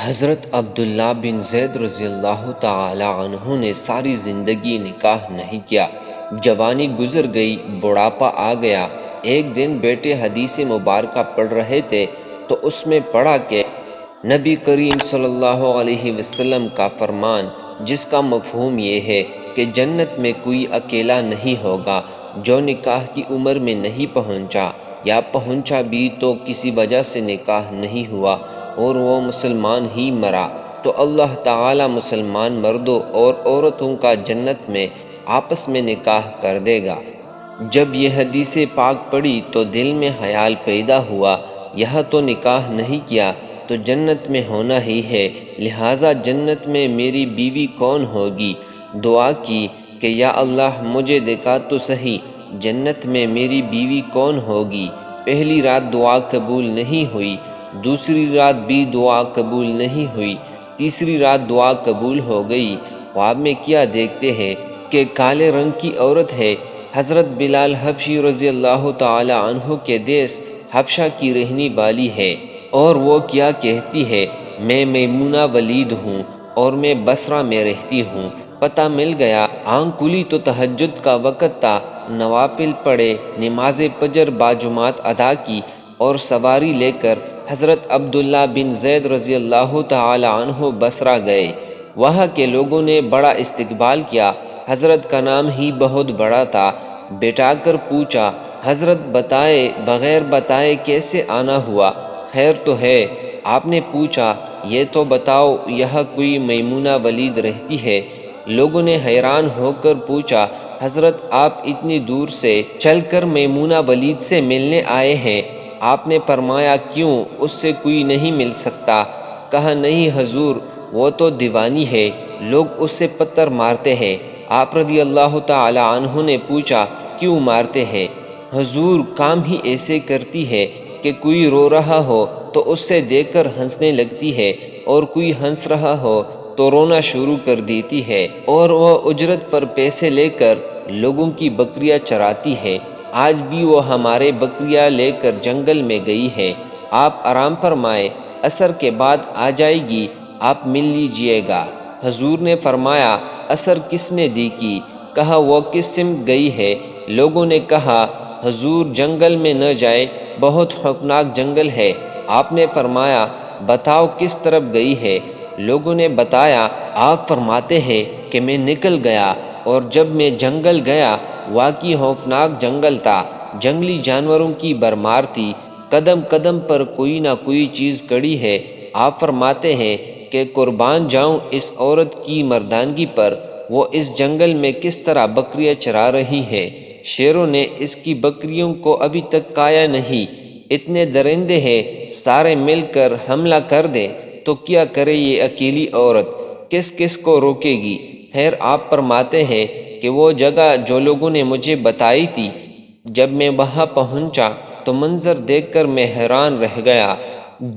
حضرت عبداللہ بن زید رضی اللہ تعالی عنہ نے ساری زندگی نکاح نہیں کیا۔ جوانی گزر گئی، بڑھاپا آ گیا۔ ایک دن بیٹے حدیث مبارکہ پڑھ رہے تھے تو اس میں پڑھا کہ نبی کریم صلی اللہ علیہ وسلم کا فرمان، جس کا مفہوم یہ ہے کہ جنت میں کوئی اکیلا نہیں ہوگا جو نکاح کی عمر میں نہیں پہنچا، یا پہنچا بھی تو کسی وجہ سے نکاح نہیں ہوا اور وہ مسلمان ہی مرا، تو اللہ تعالی مسلمان مردوں اور عورتوں کا جنت میں آپس میں نکاح کر دے گا۔ جب یہ حدیث پاک پڑھی تو دل میں خیال پیدا ہوا، یہ تو نکاح نہیں کیا تو جنت میں ہونا ہی ہے، لہٰذا جنت میں میری بیوی کون ہوگی؟ دعا کی کہ یا اللہ مجھے دکھا تو صحیح، جنت میں میری بیوی کون ہوگی؟ پہلی رات دعا قبول نہیں ہوئی، دوسری رات بھی دعا قبول نہیں ہوئی، تیسری رات دعا قبول ہو گئی۔ خواب میں کیا دیکھتے ہیں کہ کالے رنگ کی عورت ہے، حضرت بلال حبشی رضی اللہ تعالی عنہ کے دیس حبشہ کی رہنے والی ہے، اور وہ کیا کہتی ہے، میں میمونہ ولید ہوں اور میں بصرہ میں رہتی ہوں۔ پتہ مل گیا۔ آنکھ کھلی تو تہجد کا وقت تھا، نوافل پڑھے، نماز فجر باجماعت ادا کی اور سواری لے کر حضرت عبداللہ بن زید رضی اللہ تعالی عنہ بصرہ گئے۔ وہاں کے لوگوں نے بڑا استقبال کیا، حضرت کا نام ہی بہت بڑا تھا۔ بٹھا کر پوچھا، حضرت بتائے بغیر بتائے کیسے آنا ہوا؟ خیر تو ہے؟ آپ نے پوچھا، یہ تو بتاؤ یہاں کوئی میمونہ ولید رہتی ہے؟ لوگوں نے حیران ہو کر پوچھا، حضرت آپ اتنی دور سے چل کر میمونہ ولید سے ملنے آئے ہیں؟ آپ نے فرمایا، کیوں، اس سے کوئی نہیں مل سکتا؟ کہا، نہیں حضور، وہ تو دیوانی ہے، لوگ اس سے پتھر مارتے ہیں۔ آپ رضی اللہ تعالی عنہ نے پوچھا، کیوں مارتے ہیں؟ حضور، کام ہی ایسے کرتی ہے کہ کوئی رو رہا ہو تو اس سے دیکھ کر ہنسنے لگتی ہے، اور کوئی ہنس رہا ہو تو رونا شروع کر دیتی ہے، اور وہ اجرت پر پیسے لے کر لوگوں کی بکریاں چراتی ہے۔ آج بھی وہ ہمارے بکریاں لے کر جنگل میں گئی ہے، آپ آرام فرمائے، عصر کے بعد آ جائے گی، آپ مل لیجئے گا۔ حضور نے فرمایا، عصر کس نے دی کی؟ کہا، وہ کس سمت گئی ہے؟ لوگوں نے کہا، حضور جنگل میں نہ جائے، بہت خوفناک جنگل ہے۔ آپ نے فرمایا، بتاؤ کس طرف گئی ہے؟ لوگوں نے بتایا۔ آپ فرماتے ہیں کہ میں نکل گیا، اور جب میں جنگل گیا، واقعی خوفناک جنگل تھا، جنگلی جانوروں کی بھرمار تھی، قدم قدم پر کوئی نہ کوئی چیز کڑی ہے۔ آپ فرماتے ہیں کہ قربان جاؤں اس عورت کی مردانگی پر، وہ اس جنگل میں کس طرح بکریاں چرا رہی ہے، شیروں نے اس کی بکریوں کو ابھی تک کھایا نہیں، اتنے درندے ہیں، سارے مل کر حملہ کر دیں تو کیا کرے یہ اکیلی عورت، کس کس کو روکے گی؟ خیر، آپ فرماتے ہیں کہ وہ جگہ جو لوگوں نے مجھے بتائی تھی، جب میں وہاں پہنچا تو منظر دیکھ کر میں حیران رہ گیا۔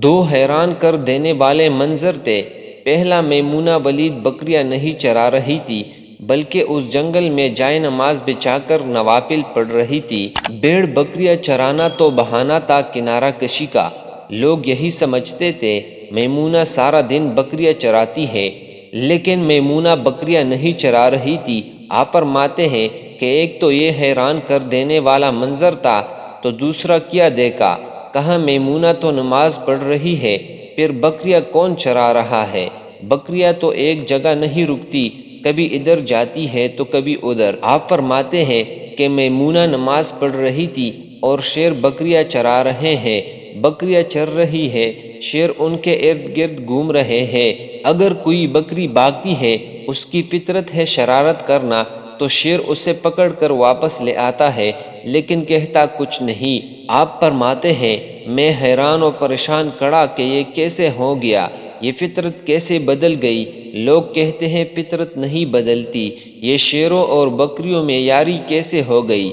دو حیران کر دینے والے منظر تھے۔ پہلا، میمونہ ولید بکریاں نہیں چرا رہی تھی، بلکہ اس جنگل میں جائے نماز بچھا کر نوافل پڑھ رہی تھی۔ بھیڑ بکریاں چرانا تو بہانہ تھا کنارہ کشی کا، لوگ یہی سمجھتے تھے میمونہ سارا دن بکریاں چراتی ہے، لیکن میمونہ بکریاں نہیں چرا رہی تھی۔ آپ فرماتے ہیں کہ ایک تو یہ حیران کر دینے والا منظر تھا، تو دوسرا کیا دیکھا؟ کہا، میمونہ تو نماز پڑھ رہی ہے، پھر بکریاں کون چرا رہا ہے؟ بکریاں تو ایک جگہ نہیں رکتی، کبھی ادھر جاتی ہے تو کبھی ادھر۔ آپ فرماتے ہیں کہ میمونہ نماز پڑھ رہی تھی اور شیر بکریاں چرا رہے ہیں، بکریاں چر رہی ہے، شیر ان کے ارد گرد گھوم رہے ہیں۔ اگر کوئی بکری بھاگتی ہے، اس کی فطرت ہے شرارت کرنا، تو شیر اسے پکڑ کر واپس لے آتا ہے، لیکن کہتا کچھ نہیں۔ آپ فرماتے ہیں، میں حیران و پریشان کھڑا کہ یہ کیسے ہو گیا، یہ فطرت کیسے بدل گئی؟ لوگ کہتے ہیں فطرت نہیں بدلتی، یہ شیروں اور بکریوں میں یاری کیسے ہو گئی؟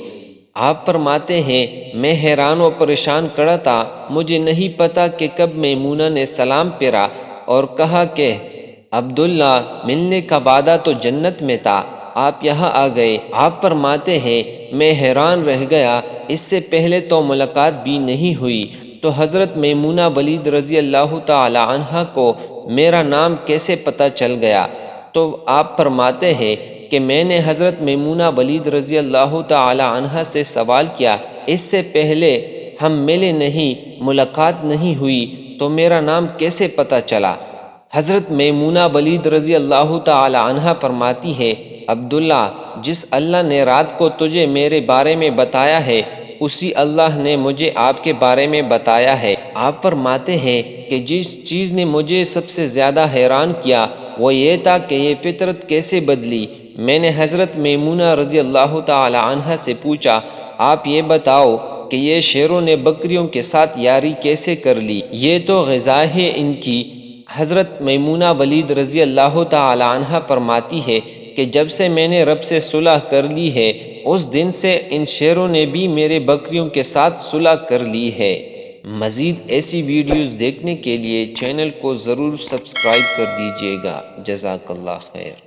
آپ فرماتے ہیں، میں حیران و پریشان کھڑا تھا، مجھے نہیں پتا کہ کب میمونہ نے سلام پھیرا اور کہا کہ عبداللہ، ملنے کا وعدہ تو جنت میں تھا، آپ یہاں آ گئے۔ آپ فرماتے ہیں، میں حیران رہ گیا، اس سے پہلے تو ملاقات بھی نہیں ہوئی، تو حضرت میمونہ ولید رضی اللہ تعالی عنہ کو میرا نام کیسے پتہ چل گیا؟ تو آپ فرماتے ہیں کہ میں نے حضرت میمونہ ولید رضی اللہ تعالی عنہ سے سوال کیا، اس سے پہلے ہم ملے نہیں، ملاقات نہیں ہوئی، تو میرا نام کیسے پتہ چلا؟ حضرت میمونہ ولید رضی اللہ تعالی عنہ فرماتی ہے، عبداللہ، جس اللہ نے رات کو تجھے میرے بارے میں بتایا ہے، اسی اللہ نے مجھے آپ کے بارے میں بتایا ہے۔ آپ فرماتے ہیں کہ جس چیز نے مجھے سب سے زیادہ حیران کیا وہ یہ تھا کہ یہ فطرت کیسے بدلی۔ میں نے حضرت میمونہ رضی اللہ تعالی عنہ سے پوچھا، آپ یہ بتاؤ کہ یہ شیروں نے بکریوں کے ساتھ یاری کیسے کر لی؟ یہ تو غذا ہے ان کی۔ حضرت میمونہ ولید رضی اللہ تعالی عنہ فرماتی ہے کہ جب سے میں نے رب سے صلح کر لی ہے، اس دن سے ان شیروں نے بھی میرے بکریوں کے ساتھ صلح کر لی ہے۔ مزید ایسی ویڈیوز دیکھنے کے لیے چینل کو ضرور سبسکرائب کر دیجیے گا۔ جزاک اللہ خیر۔